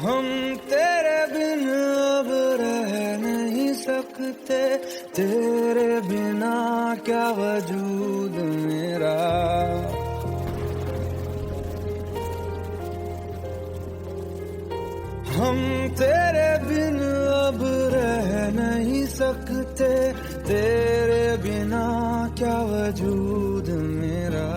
हम तेरे बिन अब रह नहीं सकते, तेरे बिना क्या वजूद मेरा। हम तेरे बिन अब रह नहीं सकते, तेरे बिना क्या वजूद मेरा।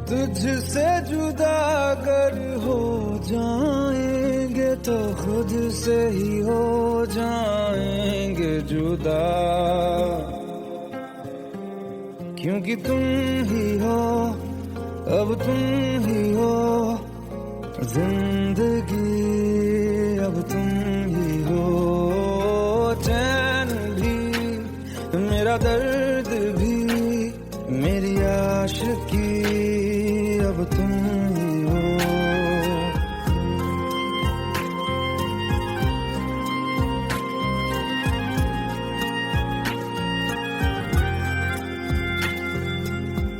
तुझसे जुदा अगर हो जाएंगे तो खुद से ही हो जाएंगे जुदा, क्योंकि तुम ही हो, अब तुम ही हो जिंदगी, अब तुम ही हो चैन भी, मेरा दर्द भी, मेरी आशिकी, अब तुम ही हो।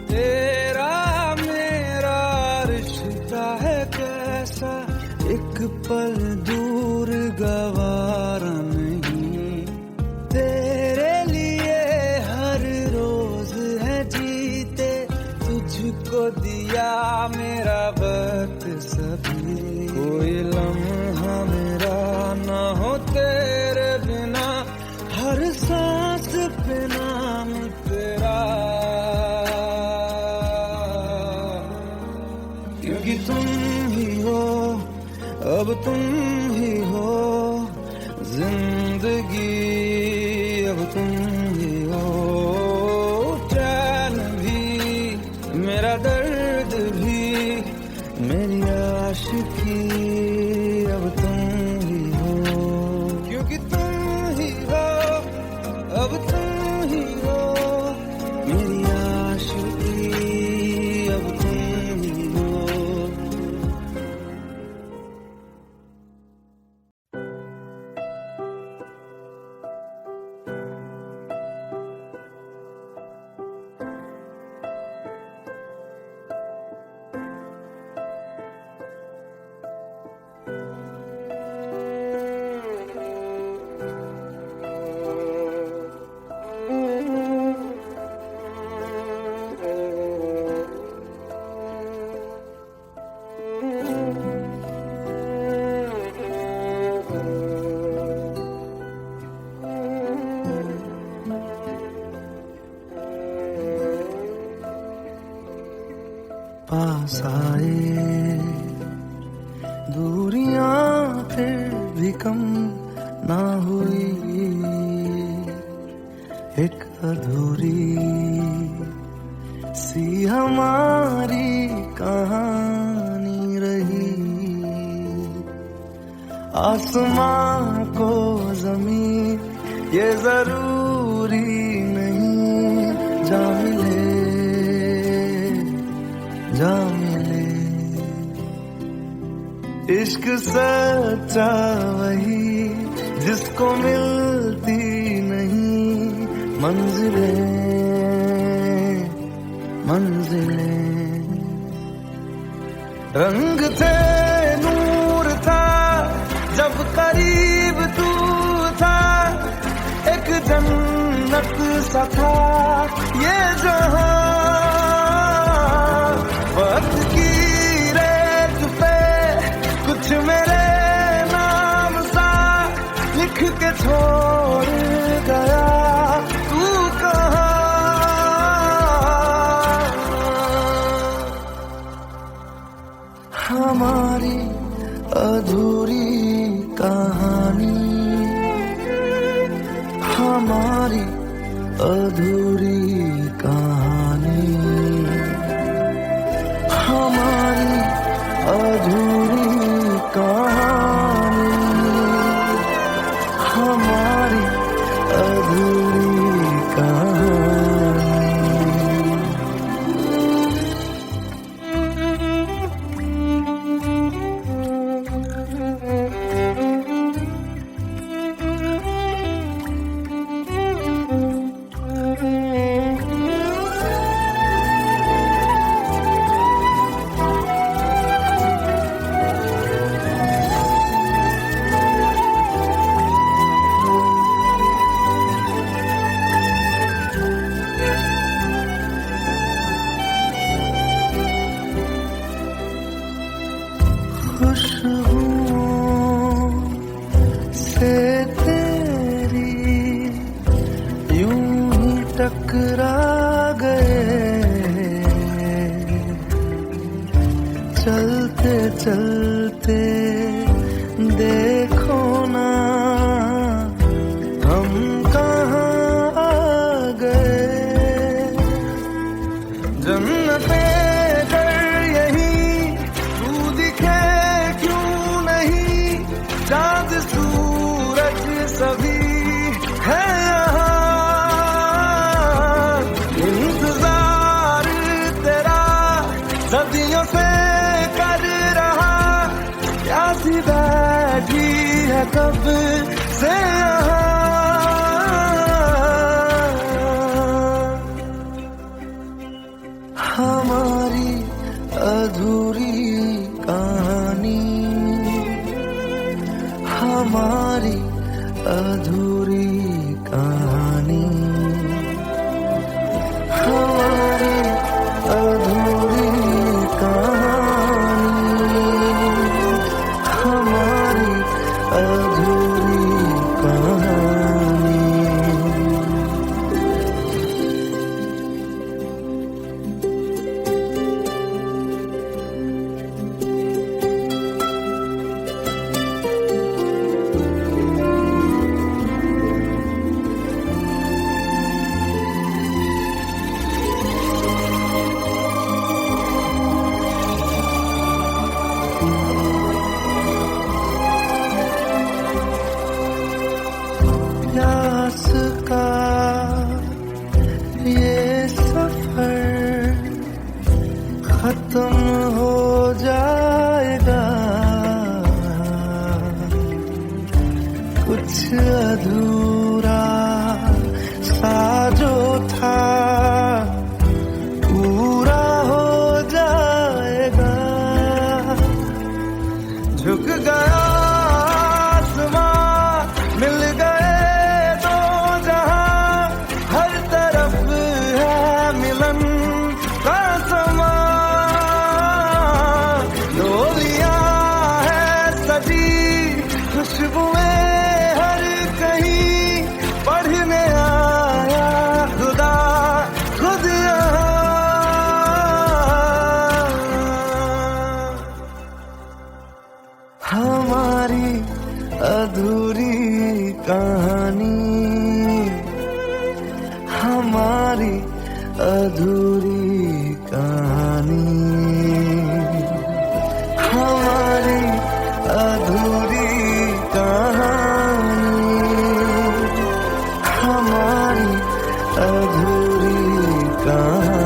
तेरा मेरा रिश्ता है कैसा, एक पल दूर गवारा नहीं। तेरे लिए हर रोज है जीते, तुझको दिया मेरा वक्त सभी। कोई लम्हा मेरा ना हो तेरे बिना, हर सांस पे नाम तेरा, क्योंकि तुम ही हो, अब तुम ही हो जिंदगी, अब तुम ही हो चैन भी, मेरा दर्द भी, मेरी आशिकी, अब तुम ही हो, क्योंकि तुम ही हो, अब तुम ही हो मेरी आशिकी, अब तुम ही हो। पास आए दूरियां फिर भी कम ना हुई, एक अधूरी सी हमारी कहानी रही। आसमां को जमीन ये जरूरी नहीं, जा मिले जा मिले। इश्क सच्चा वही जिसको मिलती नहीं मंजिलें मंजिलें। रंग थे नूर था जब करीब तू था, एक जन्नत सा था ये जहां। वक्त की रेत पे कुछ मेरे नाम सा लिख के छोड़ गया, तू कहाँ। हमारी अधूरी कहानी, हमारी अधूरी कहानी, हमारी अधूरी कहानी, हमारी अधूरी कहानी। चलते देखो ना हम कहाँ आ गए। जन्नते कर यही तू दिखे क्यों नहीं, चाँद सूरज सभी है यहाँ। इंतजार तेरा सदियों से कर रहा, प्यासी बैठी है कब से यहाँ। हमारी अधूरी कहानी, हमारी अधूरी कहानी, हमारी अधूरी कहानी, हमारी अधूरी कहानी। प्यास का ये सफर खत्म हो जाएगा, कुछ अधूरा सा जो था पूरा हो जाएगा। झुक गया मिल गए दो जहां, हर तरफ है मिलन का समा। डोलियां है सजी खुशबुएं हर कहीं, पढ़ने आया खुदा खुद यहाँ। हमारी अधूरी कहानी, हमारी अधूरी कहानी, हमारी अधूरी कहानी, हमारी अधूरी कहानी।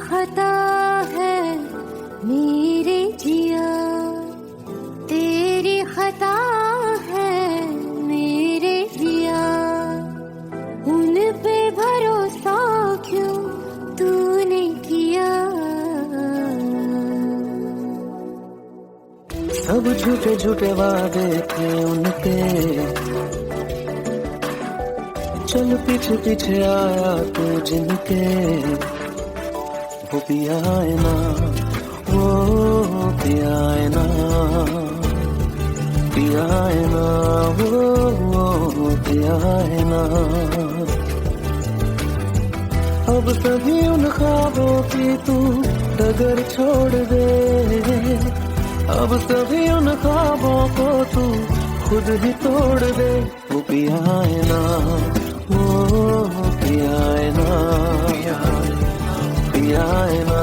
खता है मेरे जिया, तेरी खता है मेरे जिया, उन पे भरोसा क्यों तूने किया। सब झूठे झूठे वादे थे उनके, चल पीछे पीछे आया तू जिनके। वो पिया है ना, वो पिया है ना, पिया है ना, वो पिया है ना। अब सभी उन ख्वाबों की तू डगर छोड़ दे, अब सभी उन ख्वाबों को तू खुद ही तोड़ दे। वो पिया है ना, वो पिया है ना, पिया है ना,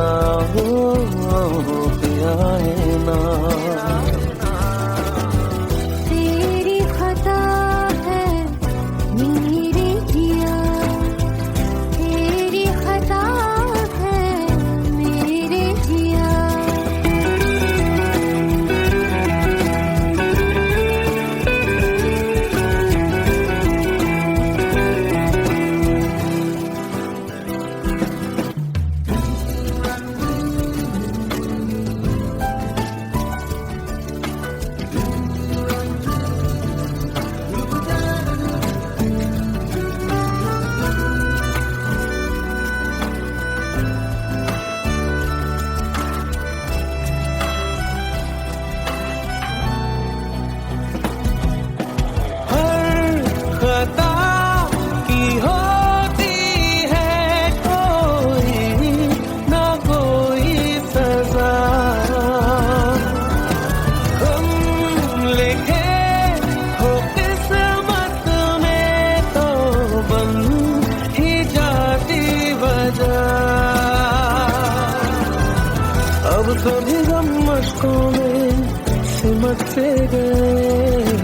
हिम्मत से गए,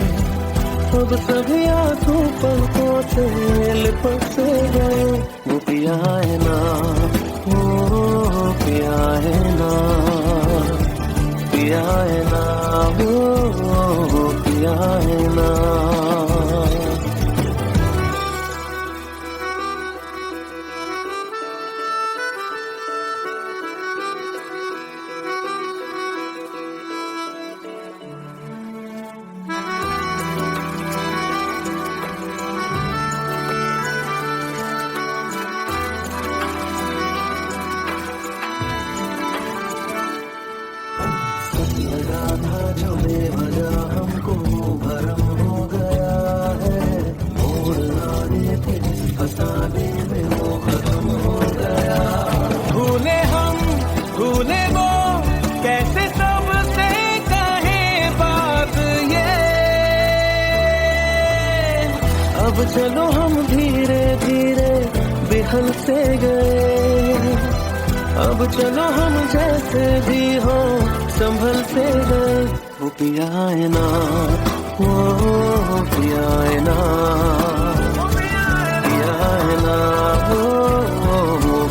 अब सभी आंसू पलकों से लिपट से गए। वो पिया है ना, वो पिया है ना, पिया है ना, वो पिया है ना। जो बेवजह हमको भरम हो गया है, मोड़ लाने थे फसाने में वो खत्म हो गया। भूले हम भूले वो, कैसे सबसे कहे बात ये। अब चलो हम धीरे धीरे बिहल से गए, अब चलो हम जैसे भी हो संभल से गए। वो पिया है ना, वो पिया है ना, पिया है ना, वो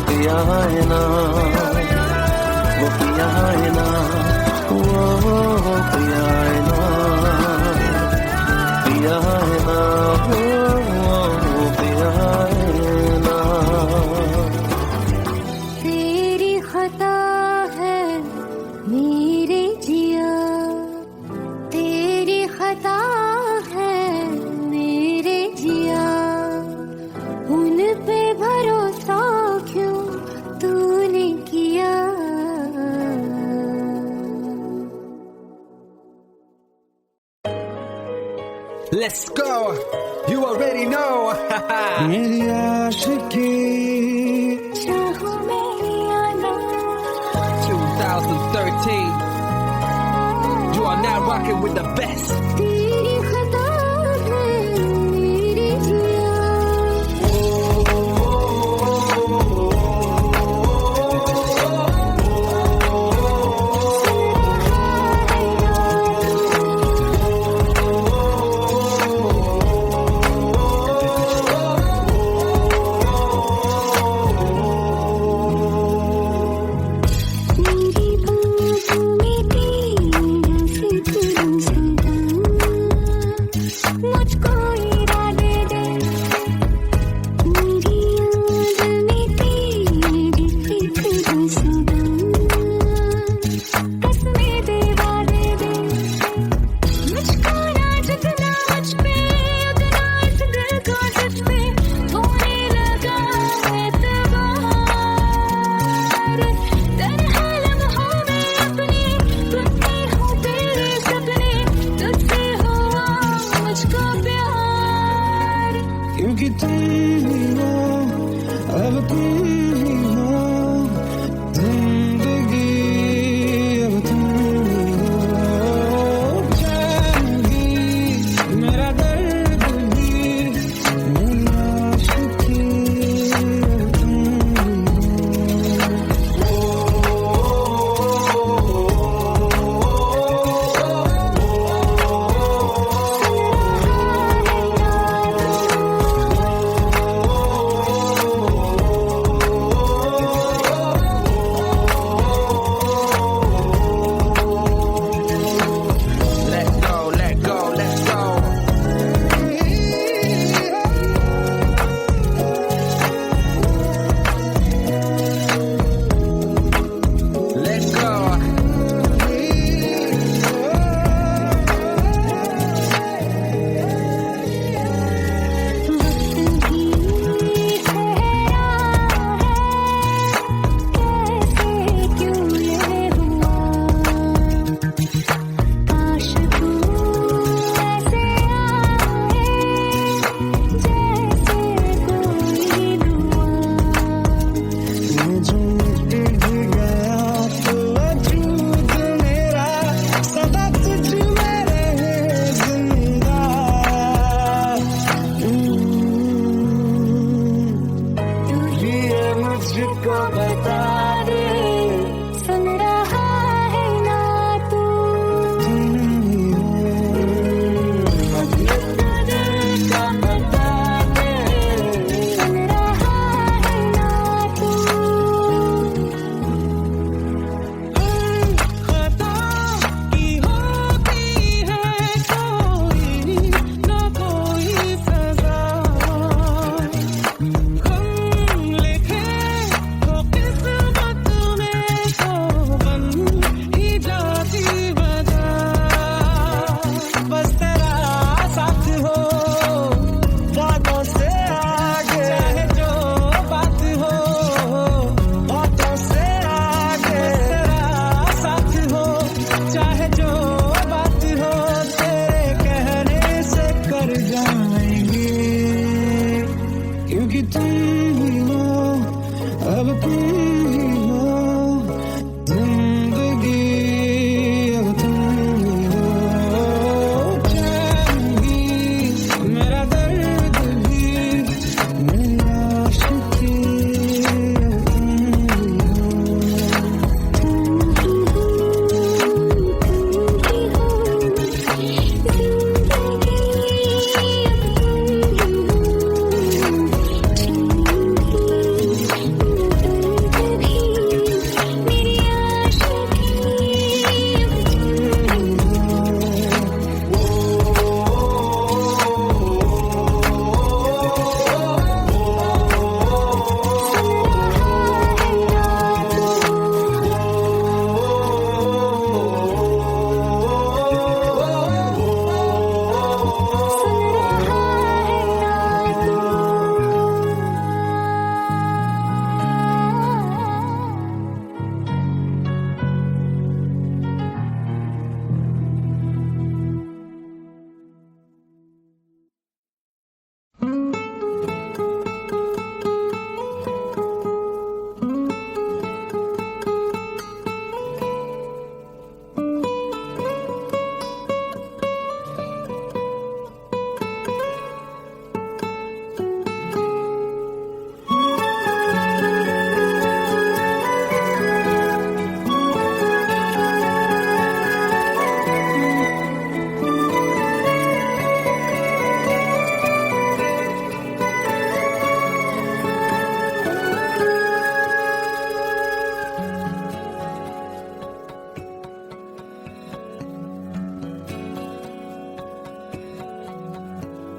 पिया है ना, वो पिया है ना, वो पिया है ना, पिया है ना, वो पिया है ना। तेरी खता है मेरे जिया, तेरी खता है मेरे जिया, उन पे भरोसा क्यों तूने किया। Let's go, you already know. मेरी आशिकी चाहूं मैं आना, 2013. You are now rocking with the best. तेरी खता है मेरे जिया। मेरी बातों में तेरा फिक्र सदा, मुझको इरादे दे। मेरी याद में तेरी फिक्र सदा, कसमें दे वादे दे। मुझको ना जितना मुझ पे, उतना इस दिल को तुझ पे होने लगा एतबार। तन्हा लम्हों में अपने बुनती हूँ तेरे सपने, तुझसे हुआ मुझको प्यार। क्योंकि तुम ही हो, अब तुम ही हो, जिंदगी अब तुम ही हो। जान भी मेरा दर्द भी, मेरी आशिकी अब तुम Let go, let go, let's go. Let go. वक्त भी ठहरा है, कैसे क्यों ये हुआ। काश तू ऐसे आए, जैसे कोई दुआ। मैं जो मिट गया तो वजूद मेरा सदा तुझ में रहे जिंदा। तू ये मुझको बता दे, सुन रहा है ना तू। तुम ही अब तुम ही हो जिंदगी, अब तुम ही हो चैन भी, मेरा दर्द भी, मेरी आशिकी, अब तुम ही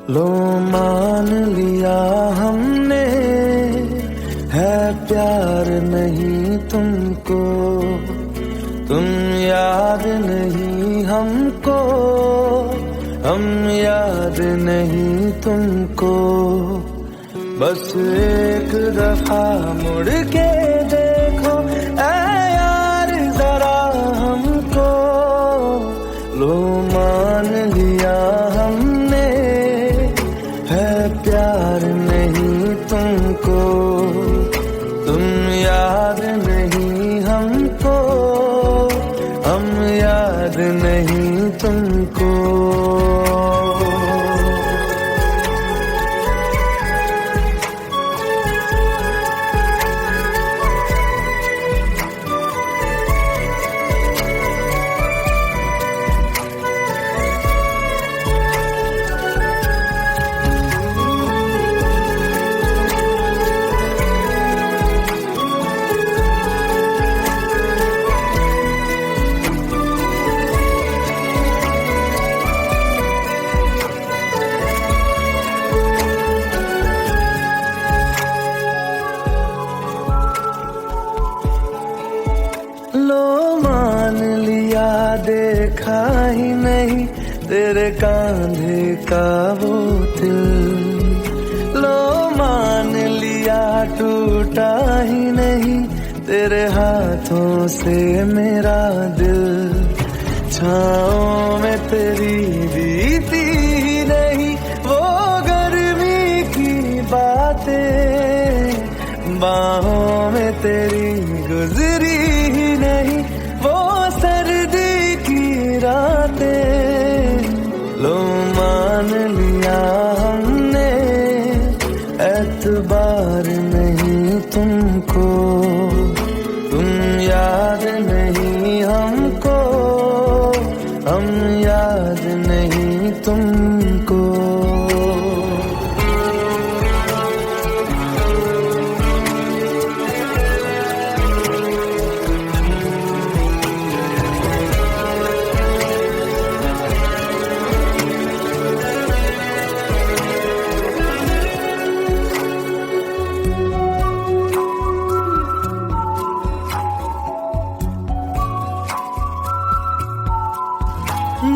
लो मान लिया हमने है प्यार नहीं तुमको, तुम याद नहीं हमको, हम याद नहीं तुमको, बस एक दफा मुड़ के देखो ऐ यार जरा हमको। लो मान लिया हमने है प्यार नहीं तुमको, तुम याद नहीं हमको, हम याद नहीं तुमको। लो मान लिया देखा ही नहीं तेरे कांधे का वो दिल, लो मान लिया टूटा ही नहीं तेरे हाथों से मेरा दिल। छाँव में तेरी बीती ही नहीं वो गर्मी की बातें, बाहों में तेरी गुजरी ही नहीं वो सर्दी की रातें। लो मान लिया हमने एतबार नहीं तुमको, तुम याद नहीं हमको, हम याद नहीं तुमको।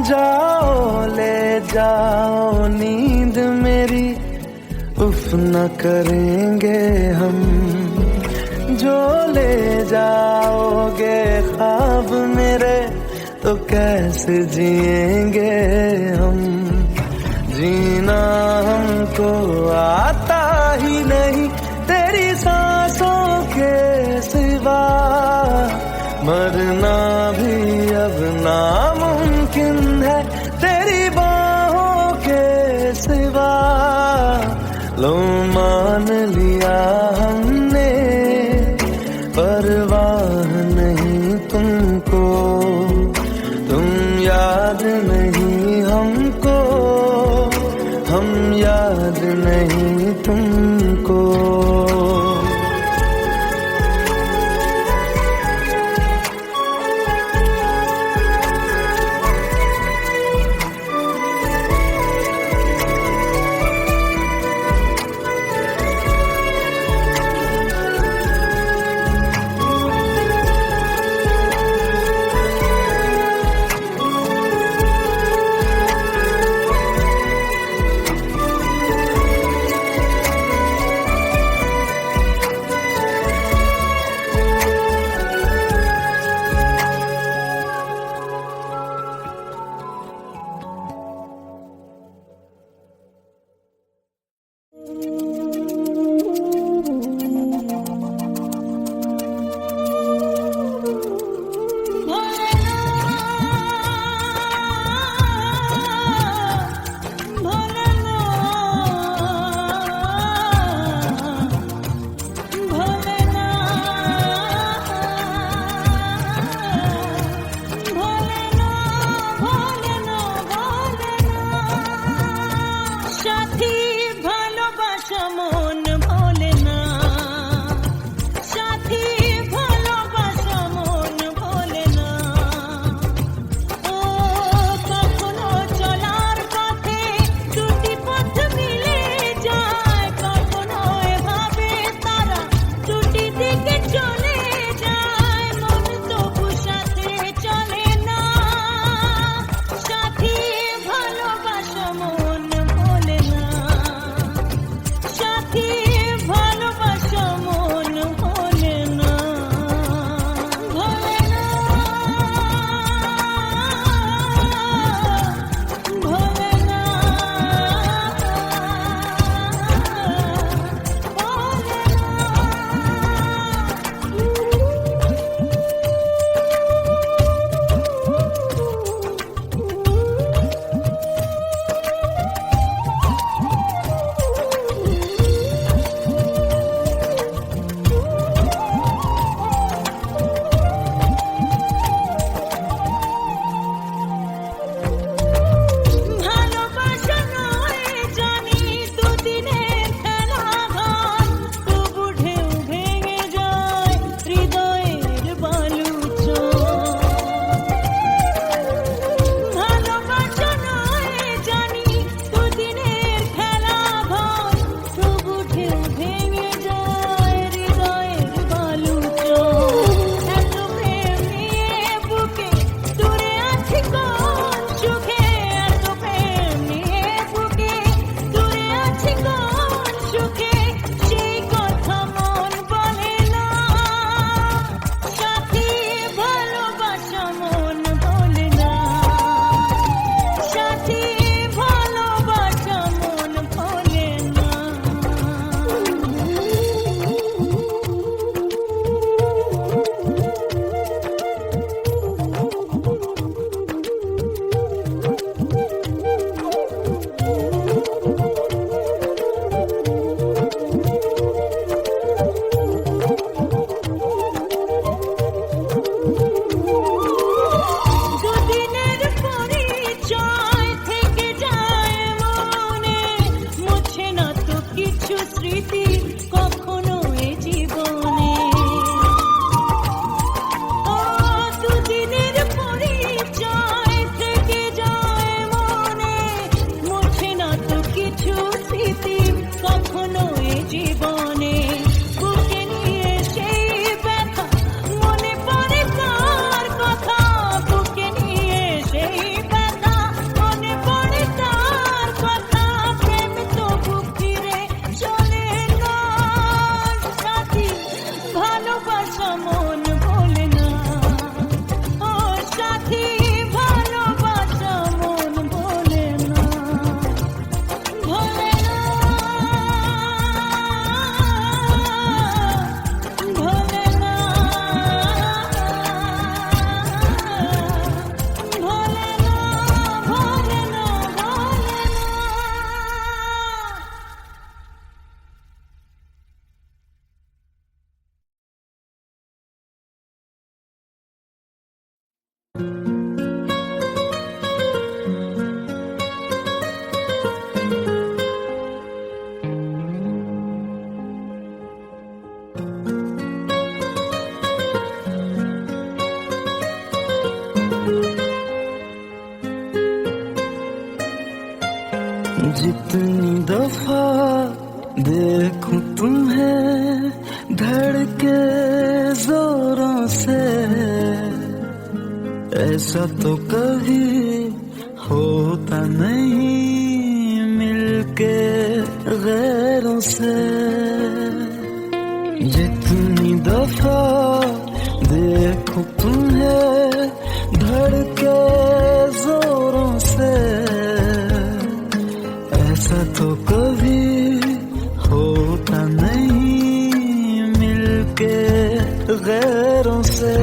जाओ ले जाओ नींद मेरी, उफ न करेंगे हम, जो ले जाओगे ख्वाब मेरे तो कैसे जिएंगे हम। जीना हमको आता ही नहीं तेरी सांसों के मरना भी अब नामुमकिन है तेरी बाहों के सिवा। लो मान लिया हमने, परवाह नहीं तुमको, तुम याद नहीं हमको, हम याद नहीं तुमको। के जोरों से, ऐसा तो कभी होता नहीं मिलके गैरों से। जितनी दफा देखो तुम्हें धड़के जोरों से, ऐसा तो कभी होता नहीं मिलके गैरों से।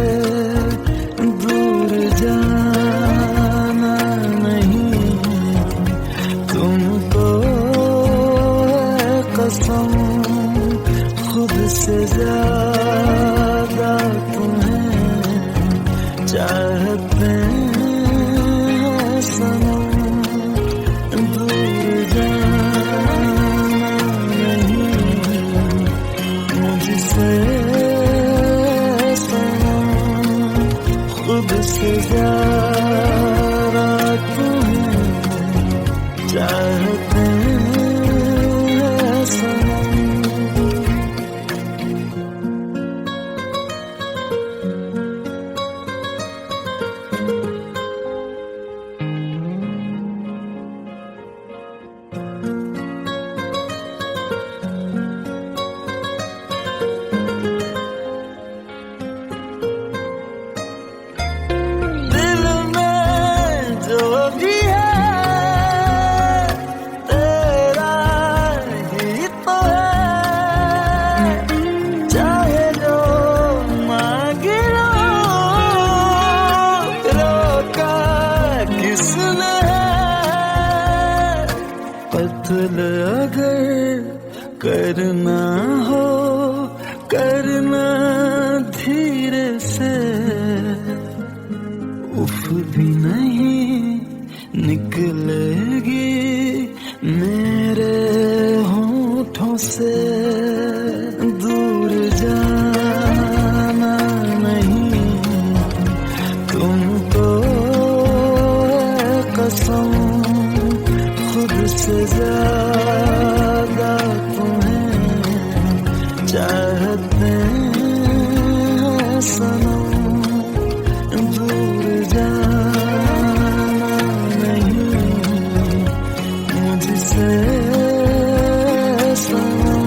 दूर जाना नहीं तुमको है कसम, खुद से ज्यादा तुम्हें चाहते हैं सनम। दूर जाना नहीं मुझसे सनम, खुद से ज्यादा तुम्हें चाहते हैं सनम। दिल में जो भी है तेरा ही तो है, चाहे जो मांगे लो, रोका किसने है। कत्ल अगर करना हो करना धीरे से, उफ भी नहीं निकलेगी मेरे होठों से। दूर जाना नहीं तुमको है कसम, खुद से ज्यादा तुम्हें चाहते हैं सनम। दूर जाना नहीं मुझसे सनम,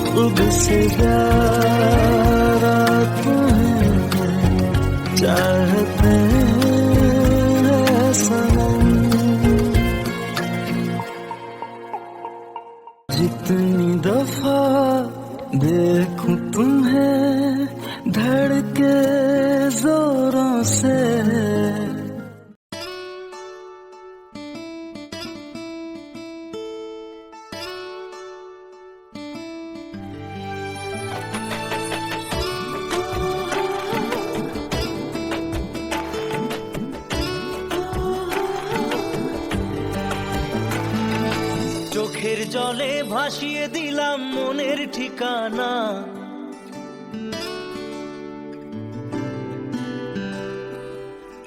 खुद से ज्यादा तुम्हें चाहते हैं सनम। जितनी दफा देखूं तुम्हें धड़के जोरों से, চোখের জলে ভাসিয়ে দিলাম মনের ঠিকানা,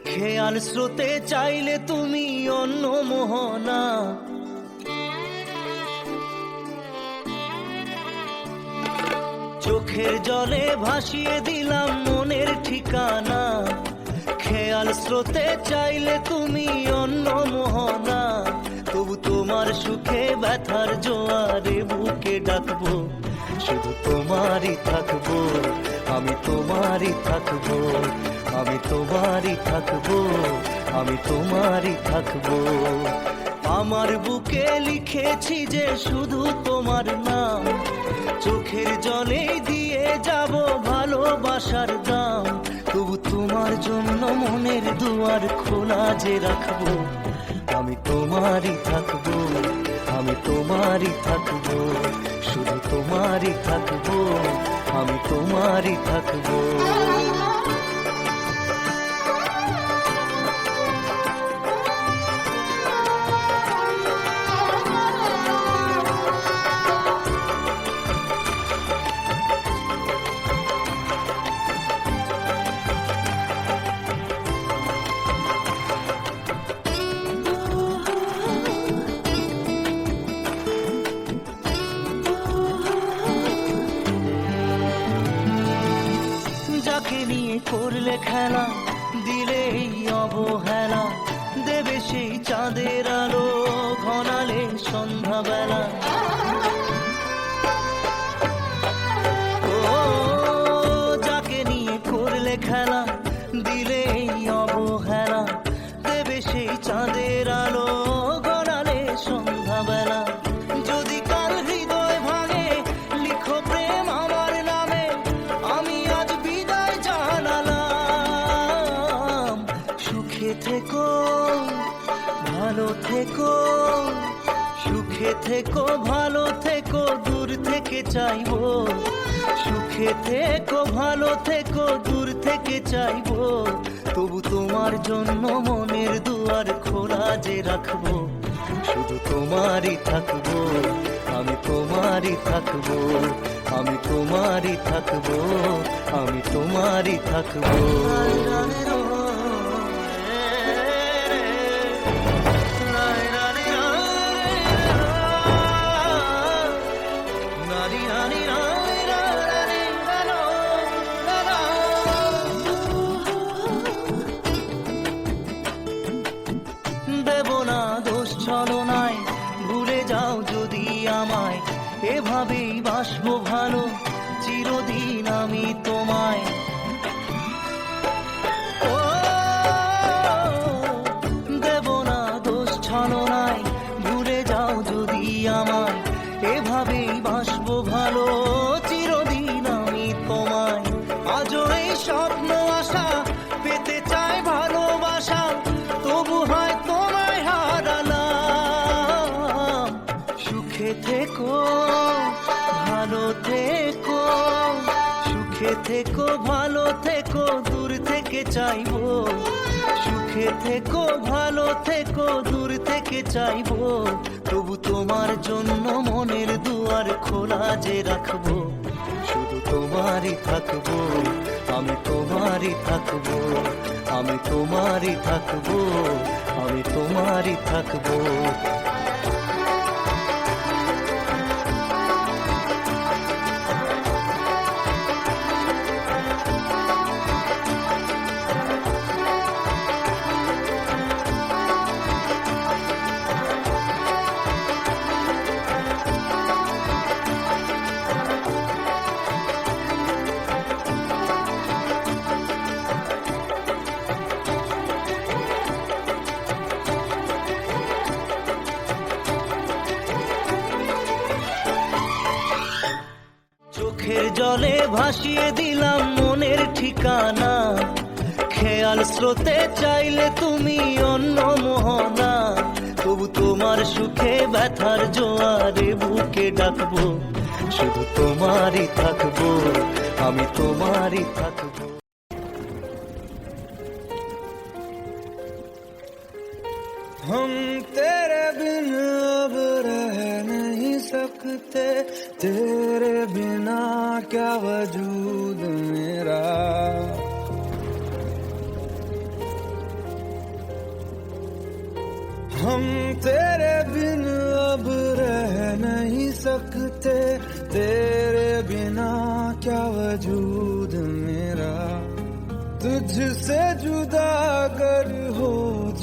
খেয়াল স্রোতে চাইলে তুমি অন্য মোহনা। চোখের জলে ভাসিয়ে দিলাম মনের ঠিকানা, খেয়াল স্রোতে চাইলে তুমি অন্য মোহনা। তবু তোমার সুখে ব্যথার জোয়ারে বুকে ডাকবো, শুধু তোমারই থাকবো, আমি তোমারই থাকবো, আমি তোমারই থাকবো, আমি তোমারই থাকবো। আমার বুকে লিখেছি যে শুধু তোমার নাম, চোখের জলে দিয়ে যাব ভালোবাসার দাম। তবু তোমার জন্য মনের দুয়ার খোলা যে রাখবো, আমি তোমারই থাকবো, আমি তোমারই থাকবো, শুধু তোমারই থাকবো, আমি তোমারই থাকবো। যাকে নিয়ে করলে খেলা, দিলে এই অবহেলা, দেবে সেই চাঁদের আলো ঘনালে সন্ধ্যাবেলা। ও যাকে নিয়ে করলে খেলা, দিলে এই অবহেলা, দেবে সেই চাঁদের আলো গড়ালে সন্ধ্যাবেলা। যদি কাল হৃদয় ভাঙে লিখো প্রেম আমার নামে, আমি আজ বিদায় জানালাম। সুখে থেকো ভালো থেকো, সুখে থেকো ভালো থেকো, দূর থেকে চাইবো। সুখে থেকো ভালো থেকো, দূর থেকে চাইবো। তবু তোমার জন্য মনের দুয়ার খোলা যে রাখবো। শুধু তোমারই থাকবো, আমি তোমারই থাকবো, আমি তোমারই থাকবো, আমি তোমারই থাকবো। দেব না দোষ ছলনায়, ভুলে যাও যদি আমায়। এভাবেই বাসবো ভালো চিরদিন আমি তোমায়। ও দেব না দোষ ছলনায়, ভুলে যাও যদি আমায়। এভাবেই বাসবো ভালো চিরদিন আমি তোমায়। আজও এই স্বপ্ন আশা পেতে চাই ভালোবাসা, তবু হয় তোমায় হারালাম। সুখে থেকো ভালো থেকো, সুখে থেকো ভালো থেকো, দূর থেকে চাইবো। সুখে থেকো ভালো থেকো, দূর থেকে চাইবো। তবু তোমার জন্য মনের দুয়ার খোলা যে রাখবো। শুধু তোমারই থাকবো, আমি তোমারই থাকবো, আমি তোমারই থাকবো, আমি তোমারই থাকবো। চোখের জলে ভাসিয়ে দিলাম মনের ঠিকানা। খেয়াল স্রোতে চাইলে তুমি অন্য মোহনা। তবু তোমার সুখে ব্যথার জোয়ারে বুকে ডাকবো। শুধু তোমারই থাকবো, আমি তোমারই থাকবো। हम तेरे बिन अब रह नहीं सकते, तेरे बिना क्या वजूद मेरा। हम तेरे बिन अब रह नहीं सकते, तेरे बिना क्या वजूद मेरा। तुझसे जुदा अगर हो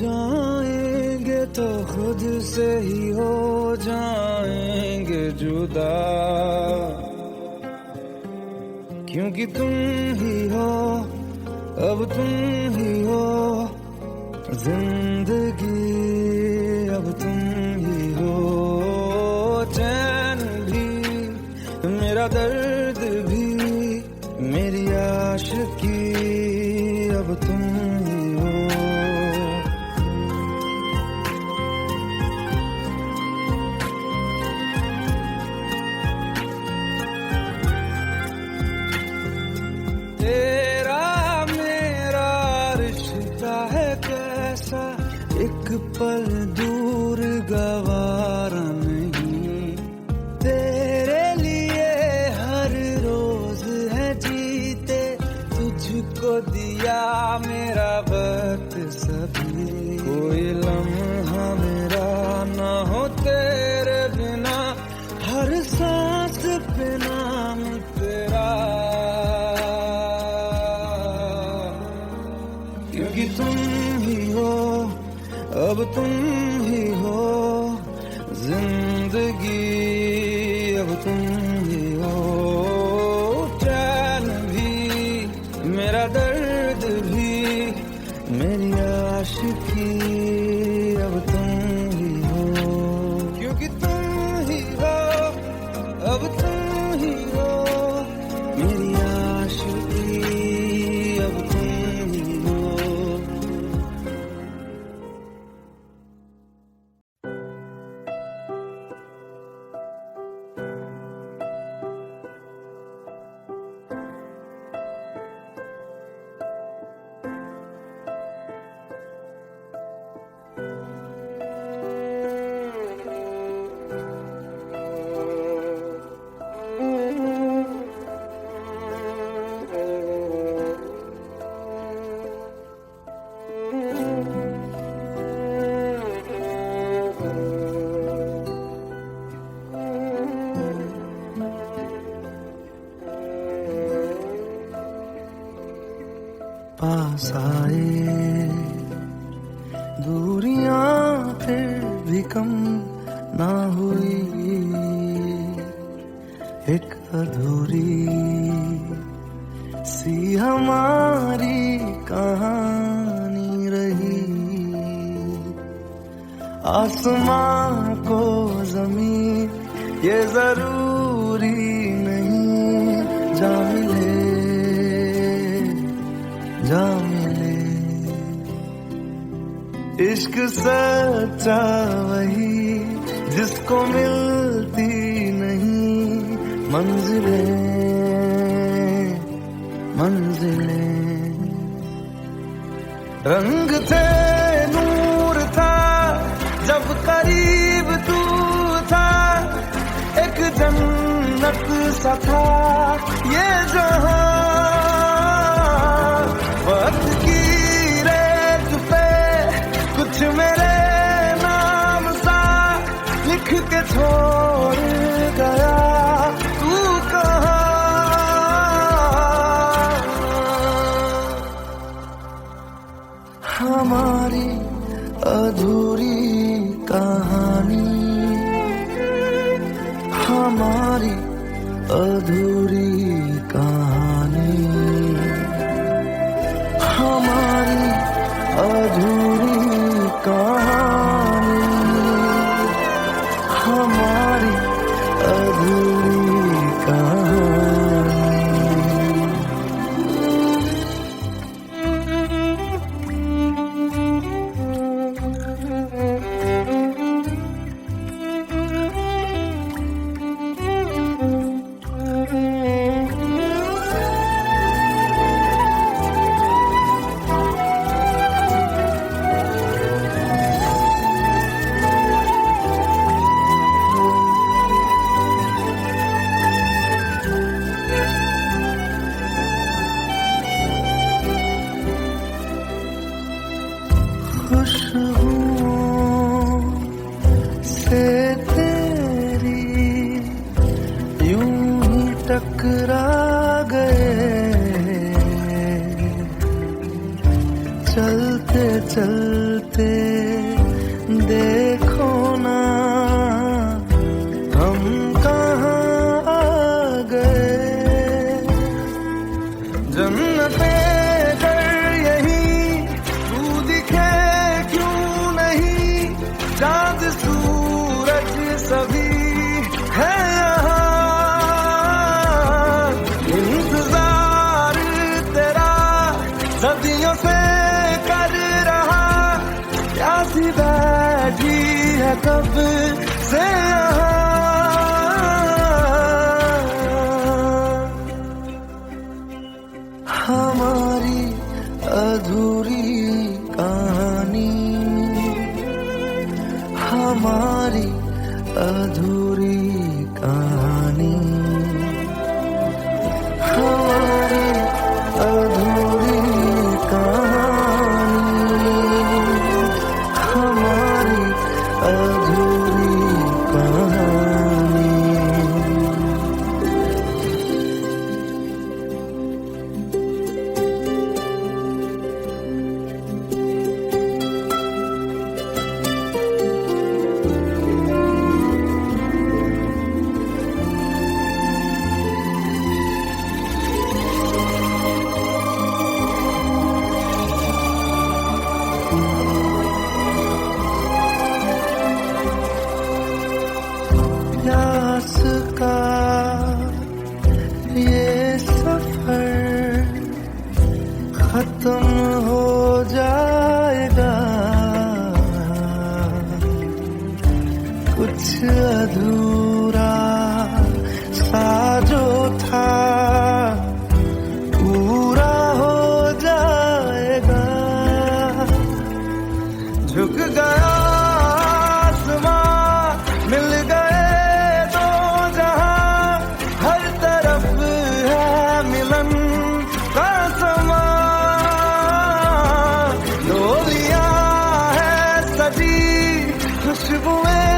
जाएंगे तो खुद से ही हो जाएंगे जुदा। क्योंकि तुम ही हो, अब तुम ही हो जिंदगी, अब तुम ही हो। चैन भी मेरा दर्द भी मेरी आशिकी, अब तुम ही हो। तेरा मेरा रिश्ता है कैसा, एक पल दूर गवारा नहीं। तेरे लिए हर रोज है जीते, तुझको दिया मेरा वक्त सभी। कोई लम्हा मेरा ना हो तेरे बिना, हर सांस पे नाम तेरा। अब तुम ही हो जिंदगी, अब तुम ही हो चैन भी, मेरा दर्द भी, मेरी आशिकी, अब तुम ही हो, क्योंकि तुम ही हो, अब तुम ही हो, मेरी आशिकी, अब तुम ही हो। पास आए दूरियां फिर भी कम ना हुई, एक अधूरी सी हमारी कहानी रही। आसमां को जमीन ये जरूरी नहीं, जा मिले जा मिले। इश्क सच्चा वही जिसको मिलती नहीं मंजिलें मंजिलें। रंग थे नूर था जब करीब तू था, एक जन्नत सा था ये जहां। वक्त की रेत पे कुछ मेरे नाम सा लिख के छोड़ गया तू कहाँ। हमारी अधूरी कहानी, हमारी अधूरी कहानी, हमारी अधूरी कहानी, हमारी अधूरी कहानी। खुशबुओं से तेरी यूं ही टकरा गए, चलते चलते देखो ना हम कहाँ आ गए। जन्नते चाँद सूरज सभी है यहाँ, इंतजार तेरा सदियों से कर रहा, प्यासी बैठी है कब से यहाँ। हमारी अधूरी कहानी, हमारी अधूरी कहानी, हमारी अधूरी कहानी, हमारी अधूरी कहानी। खत्म हो जाएगा, कुछ अधूरा सा जो था पूरा हो जाएगा। झुक गया आसमां, मिल गए दो जहां, हर तरफ है मिलन का समा। डोलियां है सजी, खुशबुएं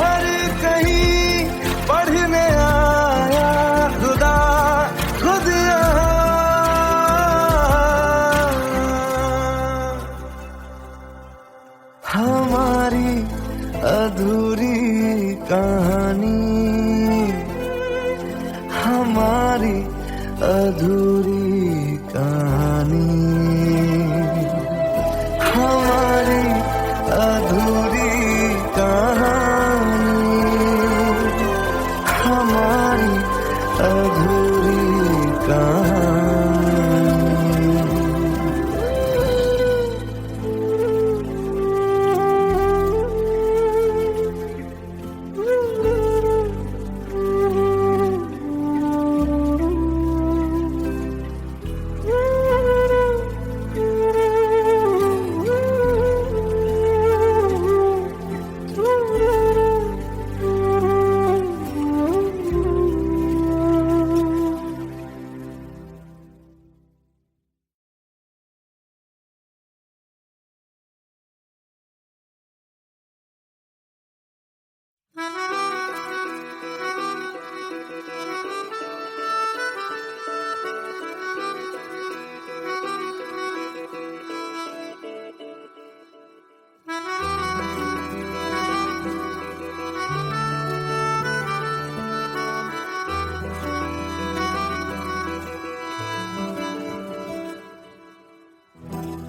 हर कहीं, पढ़ने आया खुदा खुद यहाँ। हमारी अधूरी कहानी, हमारी अधूरी कहानी, हमारी अधूरी कहानी, हमारी अधूरी कहानी।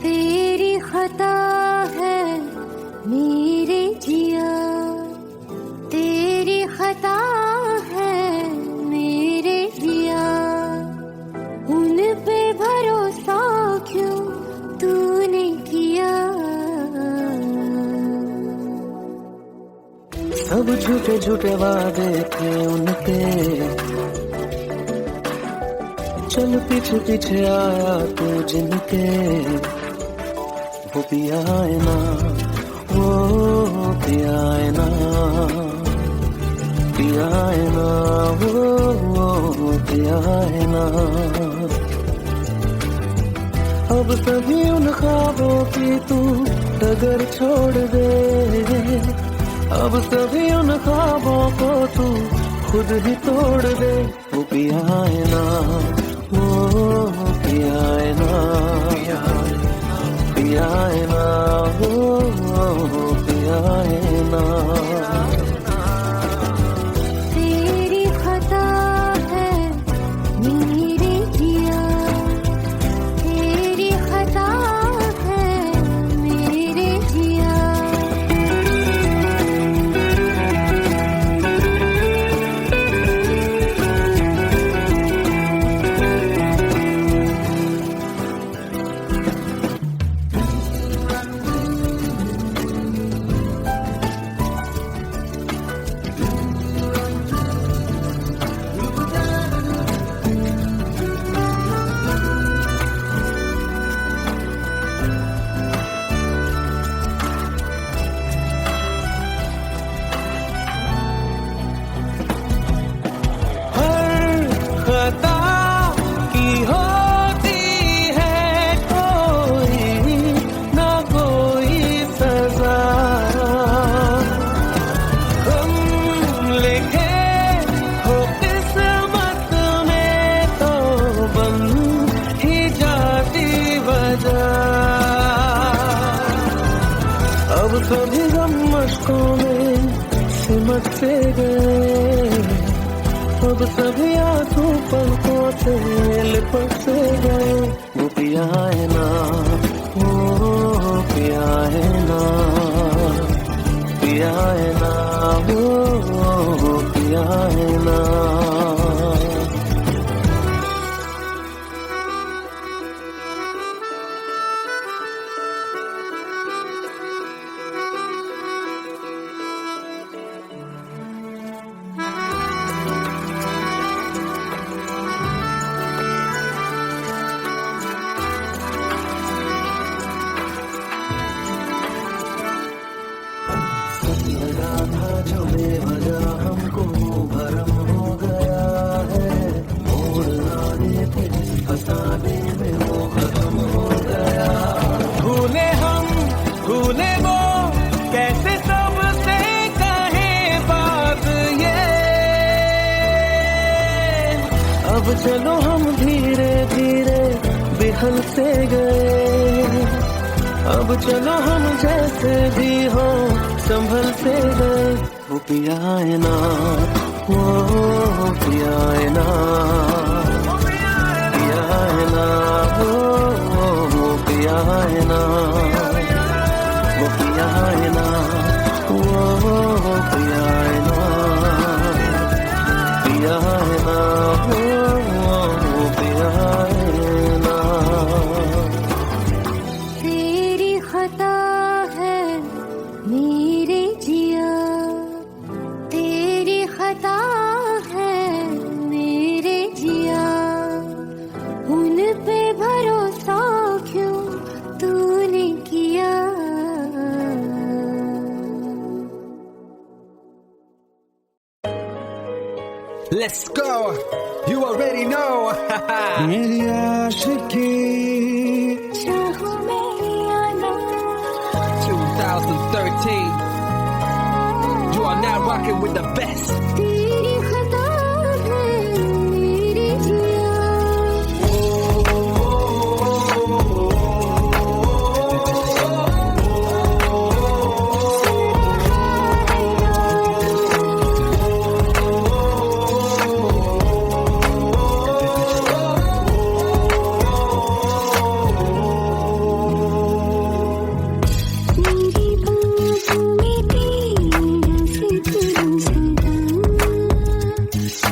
तेरी खता है मेरे जिया, तेरी खता है मेरे जिया, उन पे भरोसा क्यों तूने किया। सब झूठे झूठे वादे थे उनके, चल पीछे पीछे आया तू जिनके। वो पिया है ना, वो पिया है ना, पिया है ना, वो पिया है ना। अब सभी उन ख्वाबों की तू डगर छोड़ दे, अब सभी उन ख्वाबों को तू खुद ही तोड़ दे। वो पिया है ना, वो पिया है ना, पिया है ना, वो पिया है ना। तेरी खता है मेरे जिया, तेरी खता है मेरे जिया। अब सभी गम मशकों में सिमट से गए, अब सभी आंसू पलकों से लिपट से गए। वो पिया है ना, वो पिया है ना, पिया है ना, वो पिया है ना। संभल से गए। अब चलो हम जैसे भी हो संभल से गए। वो पिया है ना, वो पिया है ना, पिया है ना, वो पिया है ना, वो पिया है ना, वो पिया है ना, पिया है ना, वो पिया है ना। तेरी खता है मेरे जिया, तेरी खता है मेरे जिया, उन पे भरोसा क्यों तूने किया। Let's go. You already know. मेरी आशिकी चाहो मेरी आना, 2013. You are now rocking with the best. तेरी खता है मेरे जिया। मेरी बाहों में तेरा फिक्र सदा,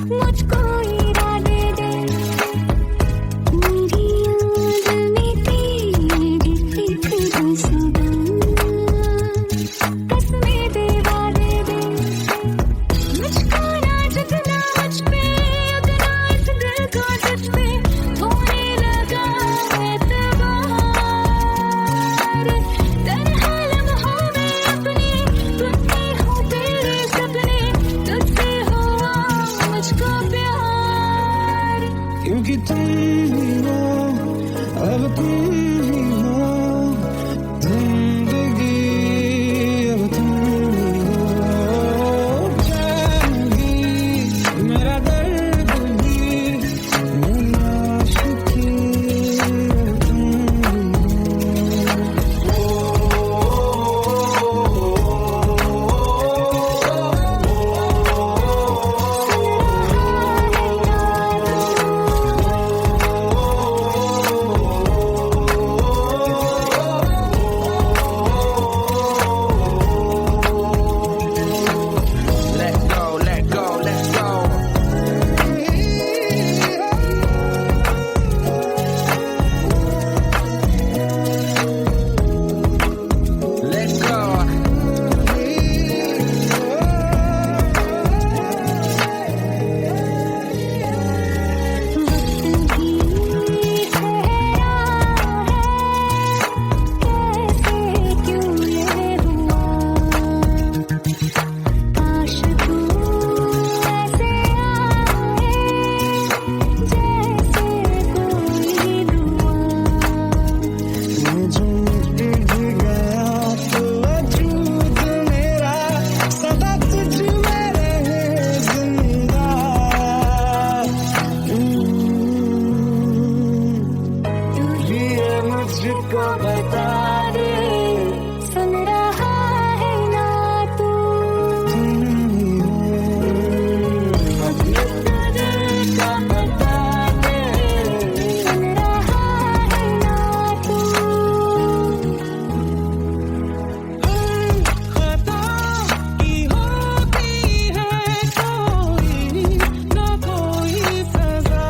मुझको इरादे दे। मेरी याद में तेरी फिक्र सदा, कसमें दे वादे दे। मुझको ना जितना मुझ पे उतना इस दिल को तुझ पे होने लगा एतबार। तन्हा लम्हों में अपने टूटे हो तेरे सपने, तुझसे हुआ मुझको प्यार। क्योंकि तुम ही हो, अब तुम ही हो, जिंदगी अब तुम ही हो। चैन भी मेरा दर्द भी, मेरी आशिकी अब तुम ही Let go, let go, let's go. Let's go. वक्त भी ठहरा है, कैसे क्यों ये हुआ। काश तू ऐसे आए जैसे कोई दुआ। मैं जो मिट भी गया तो वजूद मेरा सदा तुझ में रहे जिंदा। ये मुझको बता दे, सुन रहा है ना तू, अपने दिल का बता दे, सुन रहा है ना तू। खता की होती है कोई ना कोई सजा।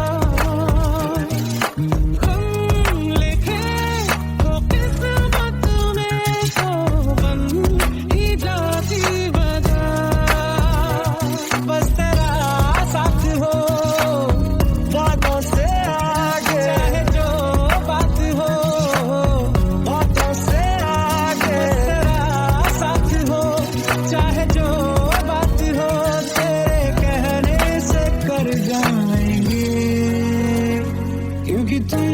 हम लिखे तो किस्मत में तो बन ही जाती वजह। बस तेरा साथ हो बातों से आगे, चाहे जो बात हो बातों से आगे। तेरा साथ हो चाहे जो बात हो, तेरे कहने से कर जाएंगे। क्योंकि तुम